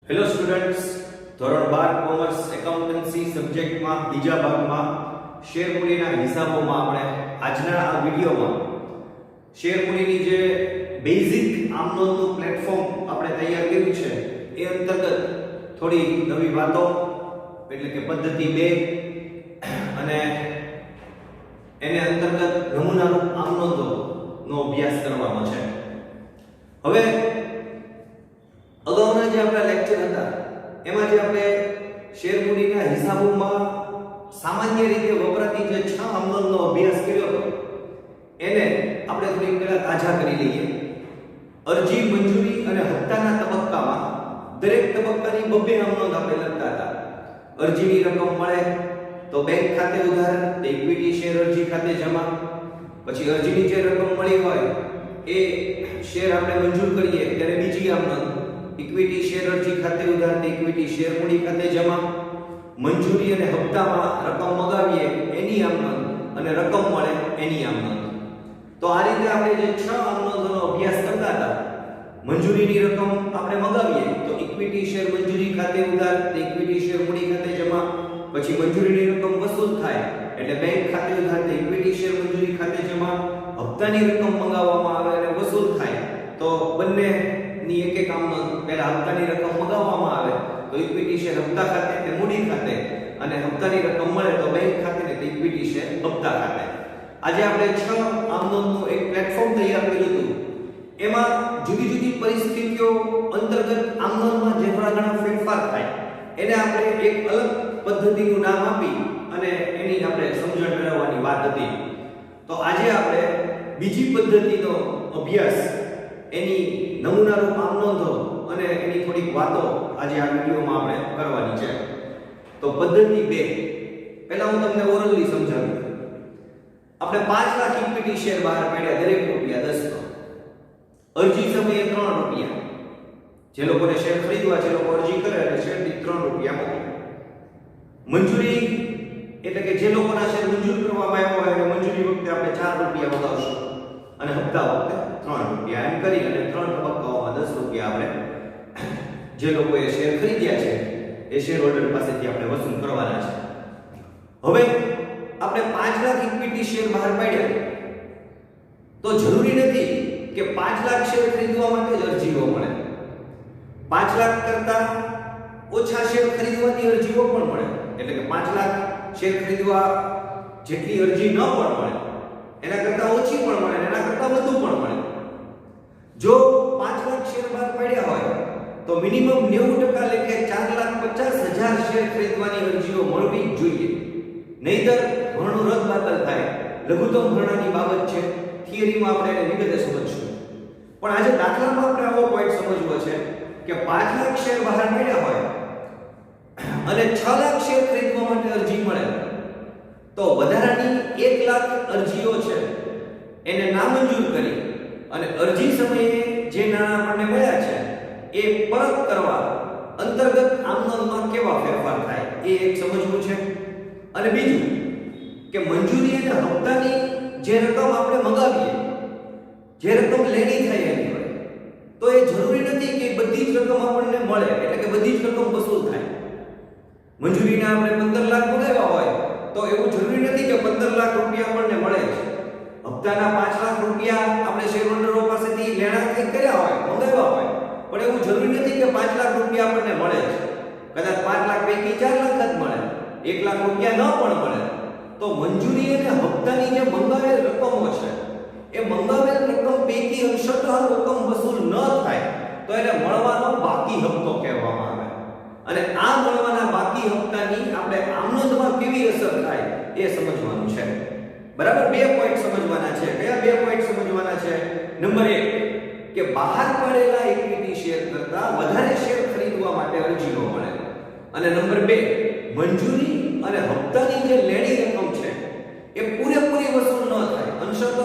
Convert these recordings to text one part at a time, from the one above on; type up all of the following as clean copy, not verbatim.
Hello students, ધોરણ 12 commerce accountancy સબ્જેક્ટમાં બીજા ભાગમાં શેર મૂડીના હિસાબોમાં આપણે આજના આ વિડિયોમાં શેર મૂડીની જે બેઝિક આમનોંધનું પ્લેટફોર્મ આપણે તૈયાર કર્યું છે એ અંતર્ગત થોડી નવી વાતો એટલે કે પદ્ધતિ 2 અને એને અંતર્ગત નમૂનારૂપ આમનોંધોનો અભ્યાસ કરવાનો છે। હવે અગાઉના જે આપણા લેક્ચર હતા એમાં જે આપણે શેર મૂડીના હિસાબોમાં સામાન્ય રીતે વપરાતી જે 6 આમનોંધનો અભ્યાસ કર્યો હતો એને આપણે થોડી પહેલા તાજા કરી લઈએ। અરજી, મંજૂરી અને હપ્તાના તબક્કામાં દરેક તબક્કાની બબ્બે આમનોંધ આપણે લખતા હતા। અરજીની રકમ મળે તો બેંક ખાતે ઉધાર, તે ઇક્વિટી શેર અરજી ખાતે જમા, પછી અરજીની જે રકમ મળી હોય એ શેર આપણે મંજૂર કરીએ ત્યારે બીજી આમનોંધ, ઇક્વિટી શેર અરજી ખાતે ઉધાર, તે ઇક્વિટી શેર મૂડી ખાતે જમા, મંજૂરી અને હપ્તામાં રકમ મગાવીએ એની આમનોંધ અને રકમ મળે એની આમનોંધ। તો આ રીતે આપણે જે 6 આમનોંધોનો અભ્યાસ કરતા હતા, મંજૂરીની રકમ આપણે મગાવીએ તો ઇક્વિટી શેર મંજૂરી ખાતે ઉધાર, તે ઇક્વિટી શેર મૂડી ખાતે જમા, પછી મંજૂરીની રકમ વસૂલ થાય એટલે બેંક ખાતે ઉધાર, તે ઇક્વિટી શેર મંજૂરી ખાતે જમા, હપ્તાની રકમ મંગાવવામાં આવે અને વસૂલ થાય તો બંને ની એક આમનોંધ, પહેલા હપ્તાની રકમ મગાવવામાં આવે તો ઇક્વિટી શેર હપ્તા ખાતે કે મૂડી ખાતે, અને હપ્તાની રકમ મળે તો બેંક ખાતે કે ઇક્વિટી શેર હપ્તા ખાતે। આજે આપણે 6 આમનોંધનું એક પ્લેટફોર્મ તૈયાર કર્યું હતું। એમાં જુદી જુદી પરિસ્થિતિઓ અંતર્ગત આમનોંધમાં જે થોડા ઘણા ફેરફાર થાય એને આપણે એક અલગ પદ્ધતિનું નામ આપી અને એની આપણે સમજણ મેળવવાની વાત હતી। તો આજે આપણે બીજી પદ્ધતિનો અભ્યાસ, એની નમૂનારૂપ આમનોંધો અને એની થોડીક વાતો આજે આ વિડિયોમાં આપણે કરવાની છે। તો પદ્ધતિ 2, પહેલા હું તમને ઓરલી સમજાવું। આપણે 5 લાખ ઇક્વિટી શેર બહાર પાડ્યા, દરેક રૂપિયા 10 નો, અરજી સમયે 3 રૂપિયા, જે લોકોને શેર ખરીદવા છે લોકો અરજી કરે એટલે શેર દીઠ 3 રૂપિયા મોકલે। મંજૂરી એટલે કે જે લોકોના શેર મંજૂર કરવામાં આવ્યા હોય એટલે મંજૂરી વખતે આપણે 4 રૂપિયા મગાવશું અને હપ્તા વખતે 3 રૂપિયા, એમ કરી અને 3 તબક્કાઓમાં 10 રૂપિયા આપણે જે લોકોએ શેર ખરીદ્યા છે એ શેર હોલ્ડર પાસેથી આપણે વસૂલ કરવાના છે। હવે આપણે 5 લાખ ઇક્વિટી શેર બહાર પાડ્યા તો જરૂરી નથી કે 5 લાખ શેર ખરીદવા માટે જ અરજીઓ મળે, 5 લાખ કરતા ઓછા શેર ખરીદવાની અરજીઓ પણ મળે, એટલે કે 5 લાખ શેર ખરીદવા જેટલી અરજી ન પણ મળે એના કરતા ઓછી પણ મળે, એના કરતા વધુ પણ મળે। જો 5 લાખ શેર બહાર પાડ્યા હોય તો મિનિમમ 90% લેખે 4,50,000 શેર ખરીદવાની અરજીઓ મળવી જ જોઈએ, નહીતર ભરણું રદબાતલ થાય। લઘુત્તમ ભરણાની બાબત છે, થિયરીમાં આપણે એને વિગતે સમજશું, પણ આજે દાખલામાં આપણે આવો પોઈન્ટ સમજવો છે કે 5 લાખ શેર બહાર પાડ્યા હોય અને 6 લાખ શેર ખરીદવા માટે અરજી મળે તો વધારાની 1 લાખ અરજીઓ છે એને નામંજૂર કરી અને અરજી સમયે જે નાણાં આપણને મળ્યા છે એ પરત કરવા અંતર્ગત આમનોંધમાં કેવા ફેરફાર થાય એ એક સમજવું છે। અને બીજું કે મંજૂરી અને હપ્તાની જે રકમ આપણે મગાવીએ, જે રકમ લેણી થાય એની હોય તો એ જરૂરી નથી કે બધી જ રકમ આપણને મળે, એટલે કે બધી જ રકમ વસૂલ થાય। મંજૂરીના આપણે 15 લાખ મગાવ્યા હોય તો એવું જરૂરી નથી કે 15 લાખ રૂપિયા આપણને મળે છે। હપ્તાના 5 લાખ રૂપિયા આપણે શેર હોલ્ડરો પાસેથી લેણા થઈ કર્યા હોય, મંગાવ્યા હોય, પણ એવું જરૂરી નથી કે 5 લાખ રૂપિયા આપણને મળે છે। કદાચ 5 લાખ પૈકી 4 લાખ જ મળે, 1 લાખ રૂપિયા ન પણ મળે તો મંજૂરી અને હપ્તાની જે મંગાવેલ રકમો છે એ મંગાવેલ રકમ પૈકી અંશતઃ રકમ વસૂલ ન થાય તો એને મળવાનો બાકી હપ્તો કહેવામાં આવે। અને આ મળવાના બાકી હપ્તાની આપણે આમનોંધમાં કેવી અસર થાય એ સમજવાનું છે। બરાબર, 2 પોઈન્ટ સમજવાના છે। કયા 2 પોઈન્ટ સમજવાના છે? નંબર 1 કે બહાર પાડેલા ઇક્વિટી શેર કરતા વધારે શેર ખરીદવા માટે અરજીઓ મળે, અને નંબર 2 મંજૂરી અને હપ્તાની જે લેણી રકમ છે એ પૂરેપૂરી વસૂલ ન થાય, અંશતઃ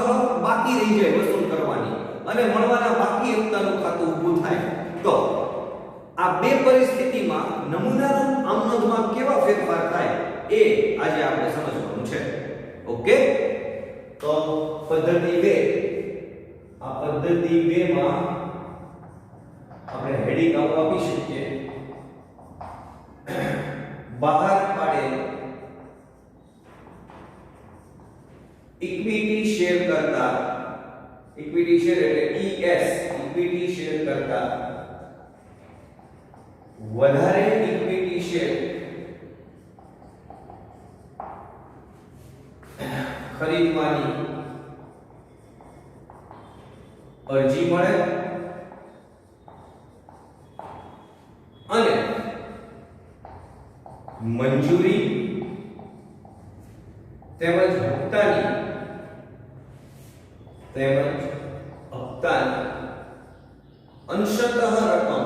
બાકી રહી જાય વસૂલ કરવાની અને મળવાના બાકી હપ્તાનું ખાતું ઊભું થાય। તો આ 2 પરિસ્થિતિમાં નમૂનારૂપ આમનોંધમાં કેવા ફેરફાર થાય એ આજે આપણે સમજવાનું છે। ઓકે, તો પદ્ધતિ 2, આ પદ્ધતિ 2 માં આપણે હેડિંગ આવું આપી શકીએ બહાર પાડેલ ઇક્વિટી શેર કરતા, ઇક્વિટી શેર એટલે ES, ઇક્વિટી શેર કરતા વધારે ઇક્વિટી શેર ખરીદવાની અરજી મળે અને મંજૂરી તેમજ હપ્તાની અંશતઃ રકમ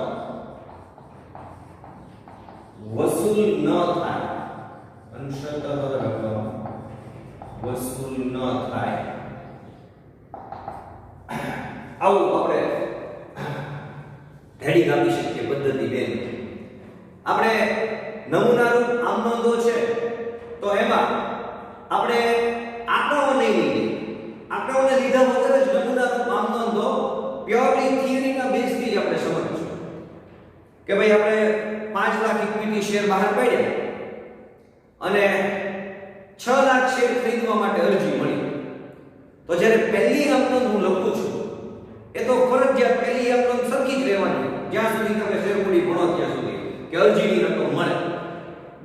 વસૂલ ન થાય, અંશતઃ રકમ વસૂલ ન થાય, આવું આપણે હેડિંગ આપી શકીએ પદ્ધતિ બેન. આપણે નમૂનારૂપ આમ નોંધો છે તો એમાં આપણે આંકડાઓ નહીં લઈએ, આંકડાઓને લીધા વગર જ નમૂનારૂપ આમ નોંધો પ્યોરલી થિયરીના બેઝથી જ આપણે સમજીશું કે ભાઈ આપણે 5 લાખ ઇક્વિટી શેર બહાર પાડ્યા અને 6 લાખ શેર ખરીદવા માટે અરજી મળી. તો જ્યારે પહેલી આમ નોંધ હું લખું છું એ તો ફરજિયાત પહેલી આમ નોંધ સરખી જ રહેવાની જ્યાં સુધી તમે શેર મૂડી ભણો ત્યાં સુધી કે અરજીની રકમ મળે.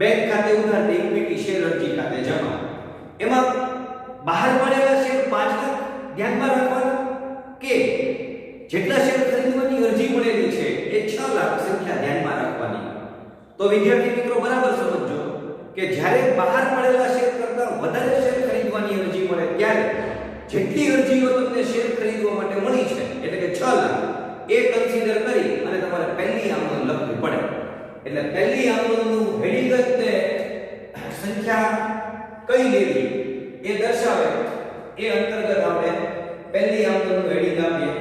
બેંક ખાતે ઉધાર, ઇક્વિટી શેર અરજી ખાતે જમા. એમાં બહાર પડેલા શેર 5 લાખ ધ્યાનમાં રાખવાના કે જેટલા શેર ખરીદવાની અરજી મળેલી છે એ 6 લાખ સંખ્યા ધ્યાનમાં રાખવાની. તો વિદ્યાર્થી મિત્રો બરાબર સમજો કે જ્યારે બહાર પડેલા શેર કરતા વધારે શેર ખરીદવાની અરજી મળે ત્યારે જેટલી અરજીઓ તમને શેર ખરીદવા માટે મળી છે એટલે કે 6 લાખ એ કન્સિડર કરી અને તમારે પહેલી આમ નોંધ લખવી પડે. એટલે પહેલી આમ નોંધનું હેડિંગ જ તે સંખ્યા કઈ લેવી એ દર્શાવે એ અંતર્ગત આપણે પહેલી આમ નોંધનું હેડિંગ આપીએ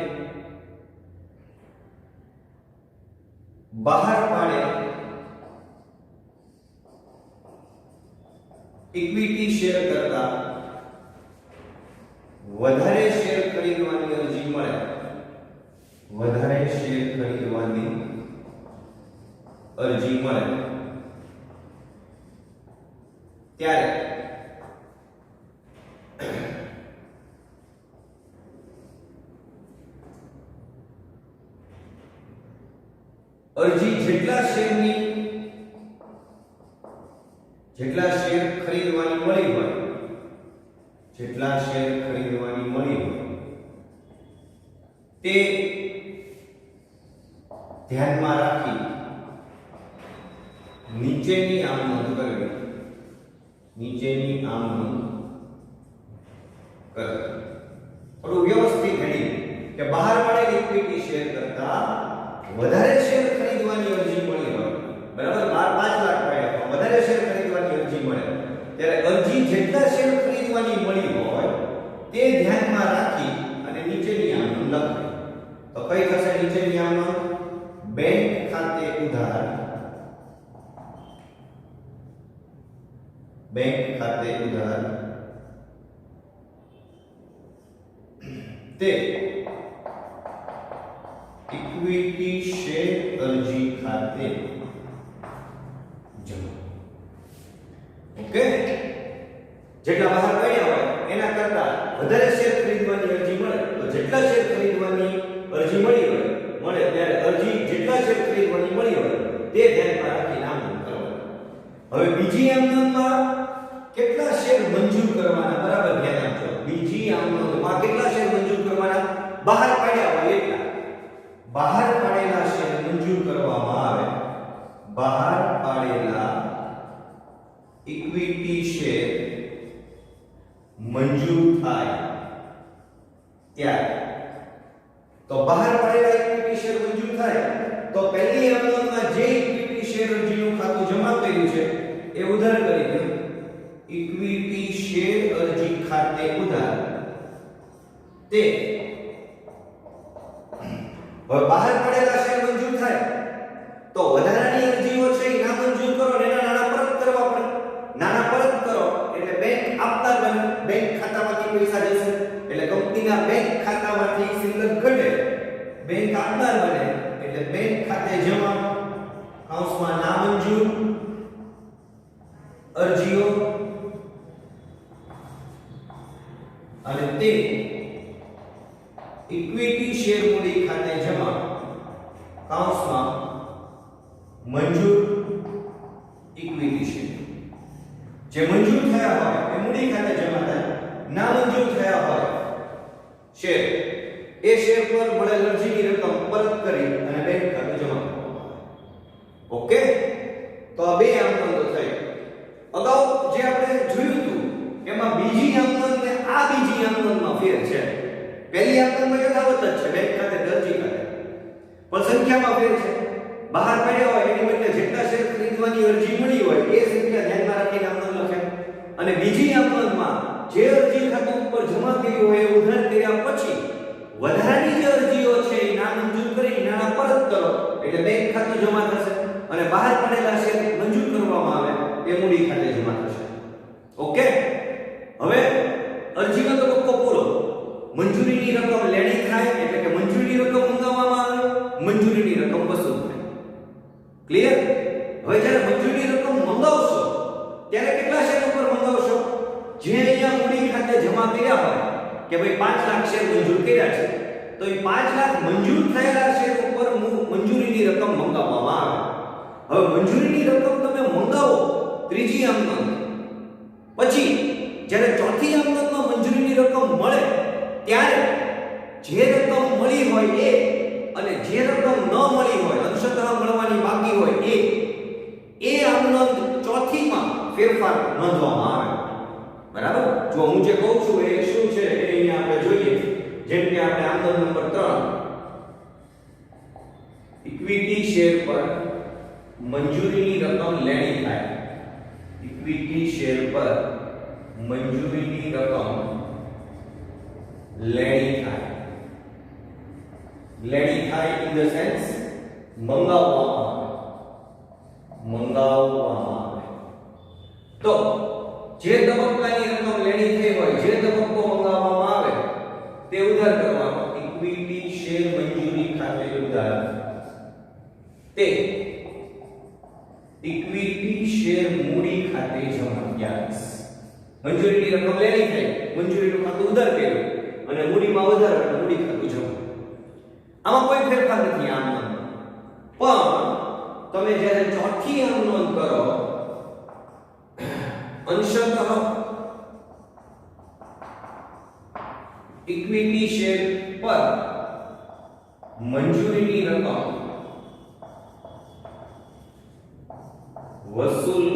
બહાર પાડે ઇક્વિટી શેર કરતા વધારે શેર ખરીદવાની અરજી મળે, વધારે શેર ખરીદવાની અરજી મળે ત્યારે અરજી જેટલા શેર ખરીદવાની મળી હોય, જેટલા શેર ખરીદવાની મળી હોય તે ધ્યાનમાં રાખી નીચેની આમ નોંધ કરવી, નીચેની આમ નોંધ કરવી. થોડું વ્યવસ્થિત હેડિંગ કે બહાર પડેલ ઇક્વિટી શેર કરતા વધારે શેર ખરીદવાની અરજી મળી હોય, બરાબર 5 લાખ પાડ્યા વધારે શેર ખરીદવાની અરજી મળે ત્યારે અરજી જેટલા શેર ખરીદવાની મળી હોય તે ધ્યાનમાં રાખી અને નીચેની આમ નોંધ લખવી. તો કઈ થશે નીચેની આમ નોંધ? બેંક ખાતે ઉધાર, બેંક ખાતે ઉધાર તે ઇક્વિટી શેર અરજી ખાતે જમા. ઓકે, જેટલા બહાર પડ્યા હોય એના કરતા વધારે શેર ખરીદવાની અરજી મળે તો જેટલા શેર ખરીદવાની અરજી મળી હોય મળે ત્યારે અરજી જેટલા શેર ખરીદવાની મળી હોય તે ધ્યાનમાં રાખી નામ કરવાનું. હવે બીજી આમ નોંધમાં કેટલા શેર મંજૂર કરવાના બરાબર ધ્યાન આપજો. બીજી આમ નોંધમાં કેટલા શેર મંજૂર કરવાના? બહાર પાડ્યા હોય એટલા. બહાર પાડેલા શેર મંજૂર કરવામાં આવે, બહાર પાડેલા ઇક્વિટી શેર મંજૂર થાય ત્યારે તો બહાર પાડેલા ઇક્વિટી શેર મંજૂર થાય તો પહેલી આમ નોંધમાં જે ઇક્વિટી શેર અરજીનું ખાતું જમા કર્યું છે એ ઉધાર કરી દે. ઇક્વિટી શેર અરજી ખાતે ઉધાર તે હવે બહાર પડેલા શેર મંજૂર થાય તો વધારાની અરજીઓ છે એ ના મંજૂર કરો ને એના નાણાં પરત કરવા પડે. નાણાં પરત કરો એટલે બેંક આપનાર બને, બેંક ખાતામાંથી પૈસા જશે એટલે કંપનીના બેંક ખાતામાંથી સિંગલ ઘટે, બેંક આપનાર બને એટલે બેંક ખાતે જમા કૌંસમાં ના મંજૂર મંજૂર ઇક્વિટી શેર જે મંજૂર થયા હોય એ મૂડી ખાતે જમા થાય, ના મંજૂર થયા હોય શેર એ શેર પર મળેલ અરજીની રકમ પરત કરી અને બેંક ખાતે જમા કરવામાં આવે. ઓકે, તો આ બે આમનોંધો થઈ. અગાઉ જે આપણે જોયું હતું એમાં બીજી આમનોંધ ને આ બીજી આમનોંધમાં ફેર છે. પહેલી આમનોંધમાં યથાવત જ છે, બેંક ખાતે અરજી ખાતે, પણ સંખ્યામાં ફેર છે. બહાર પડ્યા હોય એની બદલે જેટલા શેર ખરીદવાની અરજી મળી હોય એ સંખ્યા ધ્યાનમાં રાખીને આમનોંધ લખે. અને બીજી આમનોંધમાં જે અરજી ખાતું ઉપર જમા કરી હોય એ ઉધાર કર્યા પછી વધારાની જે અરજીઓ છે એ નામંજૂર કરી નાણાં પરત કરો એટલે બેંક ખાતું જમા થશે અને બહાર પડેલા શેર મંજૂર કરવામાં આવે એ મૂડી ખાતે જમા થશે. ઓકે, હવે અરજીનો તબક્કો પૂરો. મંજૂરીની રકમ લેણી થાય એટલે કે મંજૂરીની રકમ મંગાવવામાં આવે, મંજૂરીની રકમ વસૂલ થાય. ક્લિયર? હવે જ્યારે મંજૂરીની રકમ મંગાવશો ત્યારે કેટલા શેર ઉપર મંગાવશો? જે અહીંયા મૂડી ખાતે જમા કર્યા હોય કે ભાઈ 5 લાખ શેર મંજૂર કર્યા છે તો એ 5 લાખ મંજૂર થયેલા શેર ઉપર મંજૂરીની રકમ મંગાવવામાં આવે. હવે મંજૂરીની રકમ તમે મંગાવો ત્રીજી આમનોંધ પછી જ્યારે ચોથી આમનોંધમાં મંજૂરીની રકમ મળે ત્યારે જે રકમ મળી હોય એ અને જે રકમ ન મળી હોય અંશતઃ મળવાની બાકી હોય એ આમનોંધ ચોથીમાં ફેરફાર નોંધવામાં આવે. બરાબર? જો હું જે કહું છું એ શું છે એ અહીંયા આપણે જોઈએ. જેમ કે આપણે આમનોંધ નંબર 3 ઇક્વિટી શેર પર મંજૂરીની રકમ લેણી થાય. ઇક્વિટી શેર પર મંજૂરીની રકમ લેણી થાય. લેણી થાય ઇન ધ સેન્સ મંગાવવામાં આવે. તો જે તબક્કાની રકમ લેણી થઈ હોય, જે તબક્કો મંગાવવામાં આવે તે ઉધાર કરવાનો. ઇક્વિટી શેર મંજૂરી ખાતે ઉધાર તે ઇક્વિટી શેર મૂડી ખાતે જમા. યસ, મંજૂરીની રકમ લેણી થઈ, મંજૂરીનું ખાતું ઉધાર કર્યું અને મૂડીમાં વધારો એટલે મૂડી ખાતું જમા. આમાં કોઈ ફેરફાર નથી આમનોંધ. પણ તમે જ્યારે ચોથી આમનોંધ કરો અંશતઃ ઇક્વિટી શેર પર મંજૂરીની રકમ વસૂલ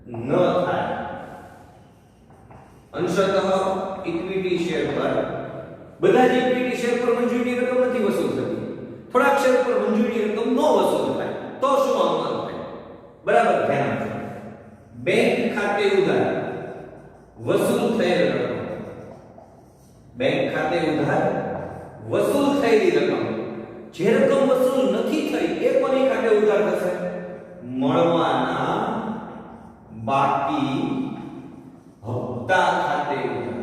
ન થાય. અંશતઃ ઇક્વિટી શેર પર બધા જ ઇક્વિટી શેર પર મંજૂરીની રકમ નથી વસૂલ થતી, થોડાક શેર પર મંજૂરીની રકમ ન વસૂલ થાય તો શું આમનોંધ થાય? બરાબર ધ્યાન આપજો. બેંક ખાતે ઉધાર વસૂલ થયેલ રકમ, બેંક ખાતે ઉધાર વસૂલ થયેલી રકમ, જે રકમ વસૂલ નથી થઈ એ કોની ખાતે ઉધાર થશે? મળવાના બાકી હપ્તા ખાતે ઉધાર.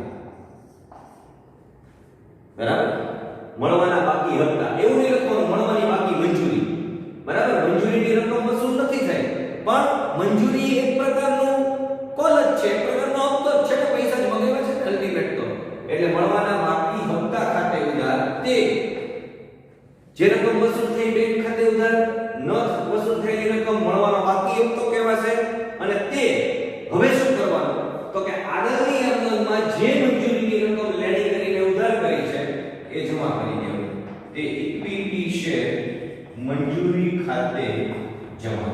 બરાબર? મળવાના બાકી હપ્તા એવું નહીં લખવાનું મળવાની બાકી મંજૂરી. બરાબર? મંજૂરીની રકમ વસૂલ નથી થઈ પણ મંજૂરી એક પ્રકારનું કોલ જ છે, એક પ્રકારનો હપ્તો જ છે કે પૈસા જ મગાવ્યા છે અલ્ટિમેટ તો. એટલે મળવાના બાકી હપ્તા ખાતે ઉધાર તે જે રકમ વસૂલ થઈ બેંક ખાતે ઉધાર ન વસૂલ થયેલી રકમ મળવાનો બાકી હપ્તો કહેવાશે. અને તે હવે શું કરવાનું તો કે આગળની આમનોંધમાં જે મંજૂરીની રકમ લેણી કરીને ઉધાર કરી છે એ જમા કરી દેવું. તે ઇક્વિટી શેર મંજૂરી ખાતે જમા.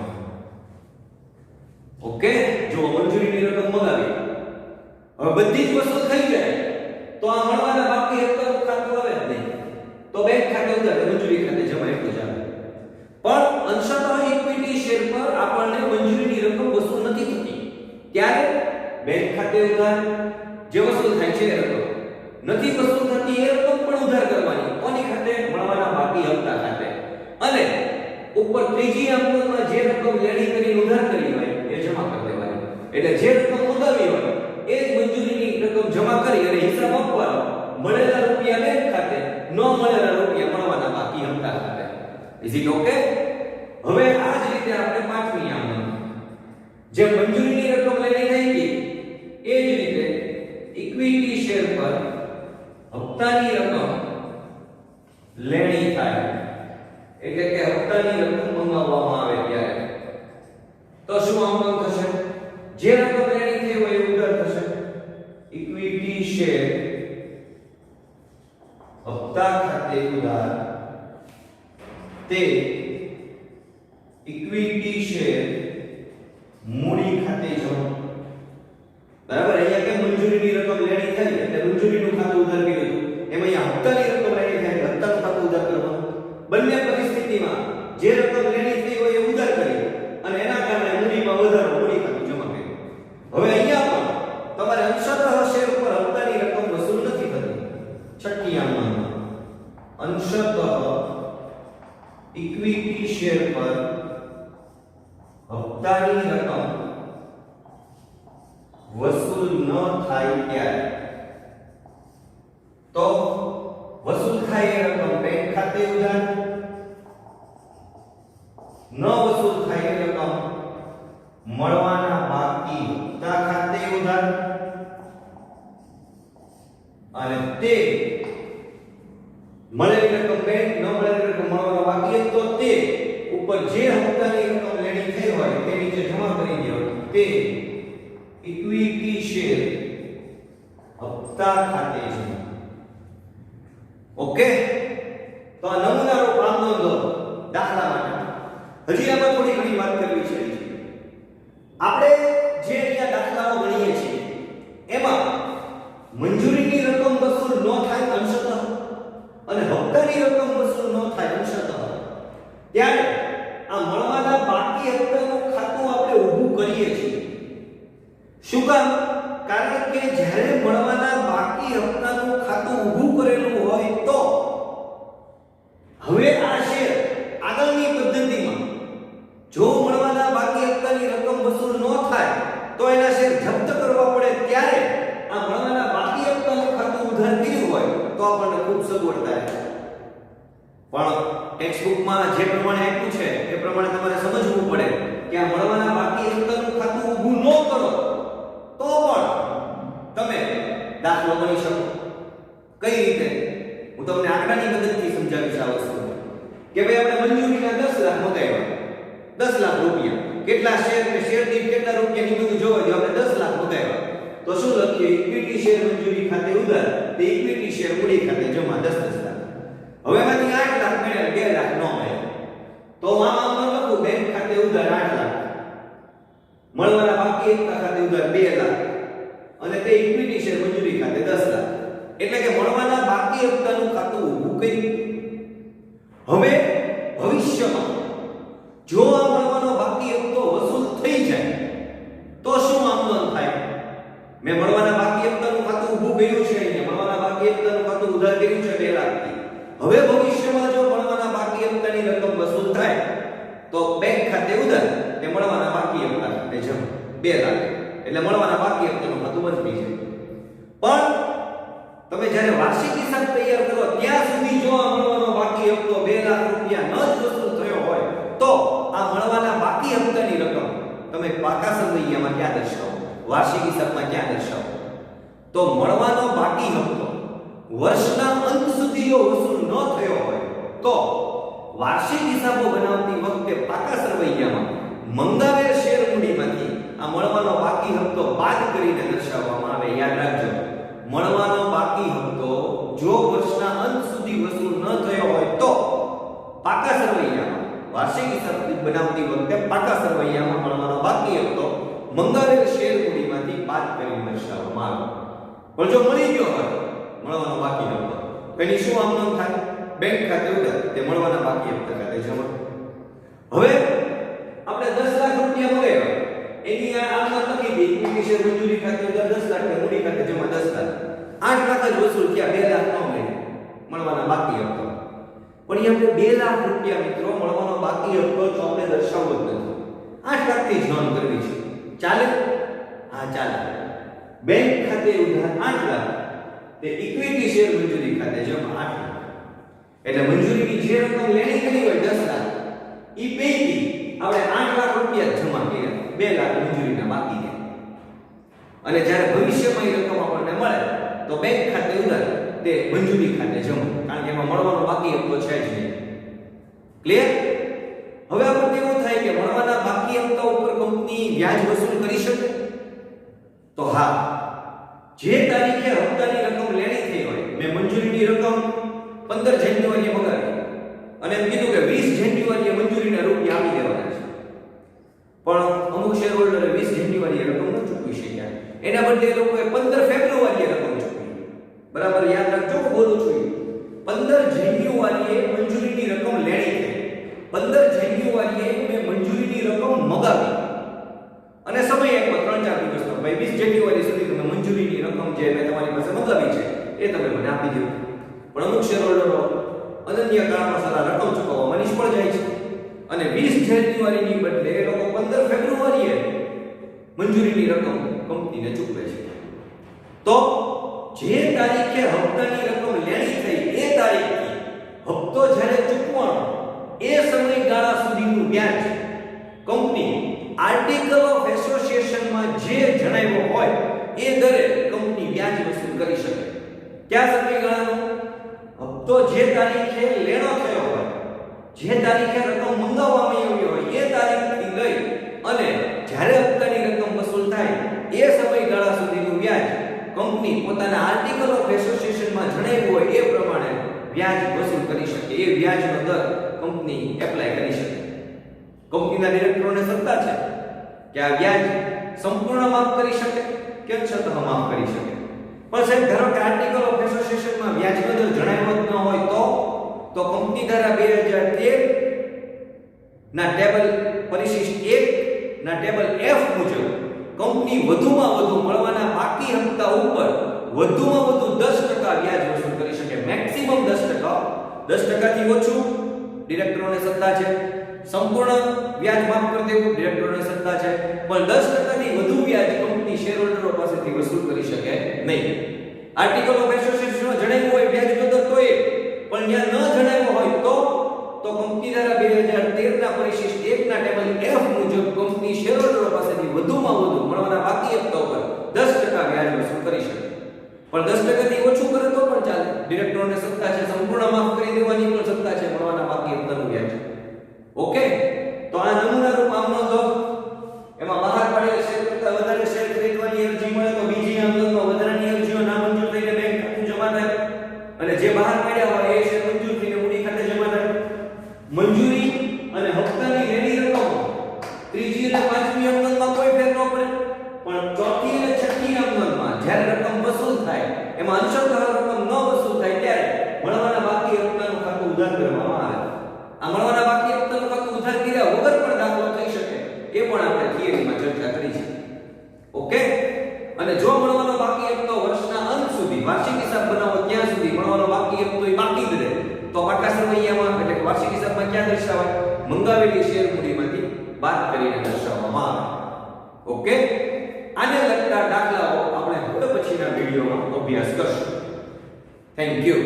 ઓકે, જો મંજૂરીની રકમ મગાવી હવે બધી જ વસૂલ થઈ જાય તો આ મળવાના બાકી હપ્તાનું ખાતું આવે જ નહીં, તો બેંક ખાતે ઉધાર મંજૂરી ખાતે જમા એટલું જ આવે. પણ અંશતઃ ઇક્વિટી શેર પર આપણને મંજૂરીની રકમ વસૂલ નથી થતી ત્યારે બેંક ખાતે ઉધાર જે વસૂલ થાય છે એ રકમ, નથી વસૂલ થતી એ રકમ પણ ઉધાર કરવાની. કોની ખાતે? મળવાના બાકી હપ્તા ખાતે. અને ઉપર ત્રીજી આમનોંધમાં જે રકમ લેણી કરીને ઉધાર કરી હોય એ જમા કરી દેવાની. એટલે જે રકમ મંગાવી હોય એ જ મંજૂરીની રકમ જમા કરી અને હિસાબ આપવાનો. મળેલા રૂપિયા બેંક ખાતે, ન મળેલા રૂપિયા મળવાના બાકી હપ્તા ખાતે. Is it okay? હવે આ જ રીતે આપણે પાંચમી આમનોંધ જે મંજૂરીની રકમ લેણી થઈ ગઈ એ જ રીતે ઇક્વિટી શેર પર હપ્તાની રકમ લેણી થાય એટલે કે હપ્તાની રકમ ગુમાવવામાં આવે ત્યારે તો શું આમનોંધ થશે? જે રકમ લેણી થઈ હોય એ ઉધાર થશે. ઇક્વિટી શેર હપ્તા ખાતે ઉધાર તે ઇક્વિટી શેર મૂડી ખાતે જમા. બરાબર, અહીંયા કે મંજૂરીની રકમ લેણી થઈ એટલે મંજૂરીનું ખાતું ઉધાર કર્યું હતું. એમાં અહીંયા હપ્તાની રકમ લેણી થઈ એટલે હપ્તાનું ખાતું ઉધાર કરવાનું. બંને પરિસ્થિતિમાં જે રકમ લેણી થઈ હોય એ ઉધાર કરી અને એના કારણે મૂડીમાં વધારો મૂડી ખાતું જમા કર્યું. હવે અહીંયા પણ તમારે અંશતઃ શેર ઉપર હપ્તાની રકમ વસૂલ નથી થતી. છઠ્ઠી આમમાં અંશતઃ ઇક્વિટી શેર પર હપ્તાની રકમ વસૂલ ન થાય ત્યારે તો વસૂલ થાય એ રકમ બેંક ખાતે ઉધાર, ન વસૂલ થાય એ રકમ મળવાના બાકી હપ્તા ખાતે ઉધાર અને તે મળેલી રકમ બેંક, ન મળેલી રકમ મળવાના બાકી તો તે ઉપર જે હપ્તાની રકમ લેણી થઈ હોય તે નીચે જમા કરી દેવાની. તે ઇક્વિટી શેર હપ્તા ખાતે જમા. ઓકે, તો આ નમૂનારૂપ આમનોંધો દાખલા માટે. હજી આમાં થોડી ઘણી વાત કરવી છે. આપણે જે અહીંયા દાખલાઓ ગણીએ છીએ એમાં મંજૂરીની રકમ વસૂલ ન થાય અંશતઃ અને હપ્તાની રકમ વસૂલ ન થાય અંશતઃ ત્યારે આ મળવાના બાકી હપ્તાનું ખાતું આપણે ઊભું કરીએ છીએ. શું કામ? કારણ કે જ્યારે મળવાના બાકી હપ્તાનું ખાતું ઊભું કરેલું હોય તો હવે આ શેર આગળની પદ્ધતિમાં જો મળવાના બાકી હપ્તાની રકમ વસૂલ ન થાય તો એના શેર જપ્ત કરવા પડે ત્યારે આ મળવાના બાકી હપ્તાનું ખાતું ઉધાર કર્યું હોય તો આપણને ખૂબ સગવડ થાય. પણ ટેક્સ્ટબુકમાં જે પ્રમાણે આપ્યું છે એ પ્રમાણે તમારે સમજવું પડે કે આ મળવાના બાકી હપ્તાનું ખાતું ઊભું ન કરો તો પણ તમે દાખલો ગણી શકો. કઈ રીતે? હું તમને આંકડાની મદદથી સમજાવીશ આ વસ્તુ. કે ભાઈ આપણે મંજૂરીના 10 લાખ મંગાવ્યા, 10 લાખ રૂપિયા. કેટલા શેર ને શેર દીઠ કેટલા રૂપિયાની બધું જોવા જો આપણે 10 લાખ મંગાવ્યા તો શું લખીએ? ઇક્વિટી શેર મંજૂરી ખાતે ઉધાર તે ઇક્વિટી શેર મૂડી ખાતે જમા 10 લાખ. હવે એમાંથી 8 લાખ મળ્યા, 2 લાખ ન મળ્યા તો આમાં લખું બેંક ખાતે ઉધાર 8 લાખ, મળવાના બાકી હપ્તા ખાતે ઉધાર 2 લાખ અને તે ઇક્વિટી શેર મંજૂરી ખાતે 10 લાખ. એટલે કે મળવાના બાકી હપ્તાનું ખાતું ઊભું કર્યું. હવે ભવિષ્યમાં જો આ મળવાનો બાકી હપ્તો વસૂલ થઈ જાય તો શું આમનોંધ થાય? મેં મળવાના બાકી હપ્તાનું ખાતું ઊભું કર્યું છે, અહીંયા મળવાના બાકી હપ્તાનું ખાતું ઉધાર કર્યું છે 2 લાખ થી. હવે ભવિષ્યમાં જો મળવાના બાકી હપ્તાની રકમ વસૂલ થાય તો બેંક ખાતે ઉધાર તે મળવાના બાકી હપ્તા ખાતે જમા 2 લાખ. એટલે મળવાના બાકી હપ્તાનું ખાતું બંધ થઈ જાય. પણ તમે જ્યારે વાર્ષિક હિસાબ તૈયાર કરો ત્યાં સુધી જો આ મળવાનો બાકી હપ્તો 2 લાખ રૂપિયા ન જ વસૂલ થયો હોય તો આ મળવાના બાકી હપ્તાની રકમ તમે પાકા સરવૈયામાં ક્યાં દર્શાવો? વાર્ષિક હિસાબમાં ક્યાં દર્શાવો? તો મળવાનો બાકી હપ્તો વર્ષના અંત સુધી જો વસૂલ ન થયો હોય તો વાર્ષિક હિસાબો બનાવતી વખતે પાકા સરવૈયામાં મંગાવેલ શેર મૂડીમાંથી આ મળવાનો બાકી હપ્તો બાદ કરીને દર્શાવવામાં આવે. યાદ રાખજો, મળવાનો બાકી હપ્તો જો વર્ષના અંત સુધી વસૂલ ન થયો હોય તો પાકા સરવૈયામાં વાર્ષિક હિસાબ બનાવતી વખતે પાકા સરવૈયામાં મળવાનો બાકી હપ્તો મંગાવેલ શેર મૂડીમાંથી બાદ કરીને દર્શાવવામાં આવે. પણ જો મળી ગયો હોય મળવાનો બાકી હપ્તો તેની શું આમનોંધ થાય? બેંક ખાતે ઉધાર તે મળવાના બાકી હપ્તા ખાતે જમા. હવે આપણે 10 લાખ રૂપિયા મંગાવ્યા એની આ આમનોંધ લખી દી. ઇક્વિટી શેર મંજૂરી ખાતે ઉધાર 10 લાખ ને મૂડી ખાતે જમા 10 લાખ. 8 લાખ જ વસૂલ થયા, 2 લાખ ન મળ્યા મળવાના બાકી હપ્તો. પણ એ આપણે 2 લાખ રૂપિયા મિત્રો મળવાનો બાકી હપ્તો તો આપણે દર્શાવવો જ નથી. 8 લાખ થી જ નોંધ કરવી છે. ચાલે? હા ચાલે. બેંક ખાતે ઉધાર 8 લાખ તે ઇક્વિટી શેર મંજૂરી ખાતે જમા 8 લાખ. એટલે મંજૂરીની જે રકમ લેણી કરી હોય 10 લાખ ઈ પૈકી આપણે 8 લાખ રૂપિયા જમા કર્યા, 2 લાખ મંજૂરીના બાકી છે. અને જ્યારે ભવિષ્યમાં એ રકમ આપણને મળે તો બેંક ખાતે ઉધાર તે મંજૂરી ખાતે જમા, કારણ કે એમાં મળવાનો બાકી હપ્તો છે જ નહીં. ક્લિયર? હવે આપણને એવું થાય કે મળવાના બાકી હપ્તા ઉપર કંપની વ્યાજ વસૂલ કરી શકે? તો હા, જે તારીખે હપ્તાની રકમ લેણી થઈ હોય, મેં મંજૂરીની રકમ 15 જાન્યુઆરીએ મગાવી અને એમ કીધું કે 20 જાન્યુઆરીએ મંજૂરીના રૂપિયા આપી દેવાના છે, પણ અમુક શેર હોલ્ડરે 20 જાન્યુઆરીએ રકમ ન ચૂકવી શક્યા, એના બદલે એ લોકોએ 15 ફેબ્રુઆરીએ રકમ ચૂકવી. બરાબર યાદ રાખજો, હું બોલું છું 15 જાન્યુઆરીએ મંજૂરીની રકમ લેણી થઈ, 15 જાન્યુઆરીએ મેં મંજૂરીની રકમ મગાવી અને સમય આપ્યો 3-4 દિવસનો, ભાઈ 20 જાન્યુઆરી સુધી તમે મંજૂરીની રકમ જે મેં તમારી પાસે મગાવી છે એ તમે મને આપી દો. પણ અમુક શેર હોલ્ડરો અનન્ય કારણોસર આ રકમ ચૂકવવામાં નિષ્ફળ જાય છે અને 20 જાન્યુઆરીની બદલે એ લોકો 15 ફેબ્રુઆરીએ મંજૂરીની રકમ કંપનીને ચૂકવે છે. તો જે તારીખે હપ્તાની રકમ લેણી થઈ એ તારીખથી હપ્તો જ્યારે ચૂકવવાનો એ સમયગાળા સુધીનું વ્યાજ કંપની આર્ટિકલ ઓફ એસોસિએશનમાં જે જણાવ્યો હોય એ દરે કંપની વ્યાજ વસૂલ કરી શકે. કયા સમયગાળાનો? હપ્તો જે તારીખે લેણો થયો હોય, જે તારીખે રકમ મંગાવવામાં આવી હોય એ તારીખથી લઈ અને જ્યારે હપ્તાની રકમ વસૂલ થાય એ સમયગાળા સુધીનું વ્યાજ કંપની પોતાના આર્ટિકલ ઓફ એસોસિએશનમાં જણાવ્યું હોય એ પ્રમાણે વ્યાજ વસૂલ કરી શકે. એ વ્યાજનો દર કંપની એપ્લાય કરી શકે. કંપનીના ડિરેક્ટરોને સત્તા છે કે આ વ્યાજ સંપૂર્ણ માફ કરી શકે કે છતઃ માફ કરી શકે. પણ સાહેબ ધારો કે આર્ટિકલ ઓફ એસોસિએશનમાં વ્યાજનો દર જણાવ્યો જ ન હોય તો કંપની ધારા 2013 ના ટેબલ પરિશિષ્ટ 1 ના ટેબલ F મુજબ કંપની વધુમાં વધુ મળવાના બાકી હપ્તા ઉપર વધુમાં વધુ 10% વ્યાજ વસૂલ કરી શકે. મેક્સિમમ 10%. 10% થી ઓછું ડિરેક્ટરોને સત્તા છે. સંપૂર્ણ વ્યાજ માફ કરી દેવું ડિરેક્ટરોને સત્તા છે. પણ 10% થી વધુ વ્યાજ કંપની શેરહોલ્ડરો પાસેથી વસૂલ કરી શકે નહીં. આર્ટિકલ ઓફ એસોસિએશનમાં જણાવ્યું હોય વ્યાજનો દર તો એ, પણ ત્યાં ન જણાવ્યો હોય તો કંપની ધારા 2013 ના પરિશિષ્ટ 1 ના ટેબલ F મુજબ કંપની શેરહોલ્ડરો પાસેથી વધુમાં વધુ મળવાના બાકી હપ્તા ઉપર 10% વ્યાજ વસૂલ કરી શકે. પણ 10% થી ઓછું કરે તો પણ ચાલે. ડિરેક્ટરોને સત્તા છે, સંપૂર્ણ માફ કરી દેવાની પણ સત્તા છે મળવાના બાકી હપ્તાનું વ્યાજ. ઓકે, તો આ નમૂના રૂપ આમ નોંધો. એમાં બહાર પાડેલ શેર કરતાં વધારે શેર ખરીદવાની અરજી મળે તો બીજી આમદનમાં વધારાની અરજીઓ નામંજૂર થઈને બેંક ખાતું જમા થાય અને જે બહાર પાડ્યા હોય એ શેર મંજૂર થઈને મૂડી ખાતે જમા થાય. મંજૂરી અને હપ્તાની લેણી રકમ ત્રીજી અને પાંચમી આમદનમાં કોઈ ફેર ન પડે, પણ ચોથી અને છઠ્ઠી આમદનમાં જ્યારે રકમ વસૂલ થાય એમાં અંશતઃ રકમ ન વસૂલ થાય ત્યારે મળવાના બાકી હપ્તાનું ખાતું ઉધાર કરવામાં આવે. આ મળવાના બાકી હપ્તાનું ખાતું ઉધાર કર્યા વગર પણ દાખલો થઈ શકે એ પણ આપણે થિયરીમાં ચર્ચા કરી છે. ઓકે, અને જો મળવાનો બાકી હપ્તો વર્ષના અંત સુધી વાર્ષિક હિસાબ બનાવો ત્યાં સુધી મળવાનો બાકી હપ્તો એ બાકી જ રહે તો પાકા સમયમાં એટલે કે વાર્ષિક હિસાબમાં ક્યાં દર્શાવાય? મંગાવેલી શેર મૂડીમાંથી બાદ કરીને દર્શાવવામાં આવે. ઓકે, આને લગતા દાખલાઓ આપણે હવે પછીના વિડિયોમાં અભ્યાસ કરશું. Thank you.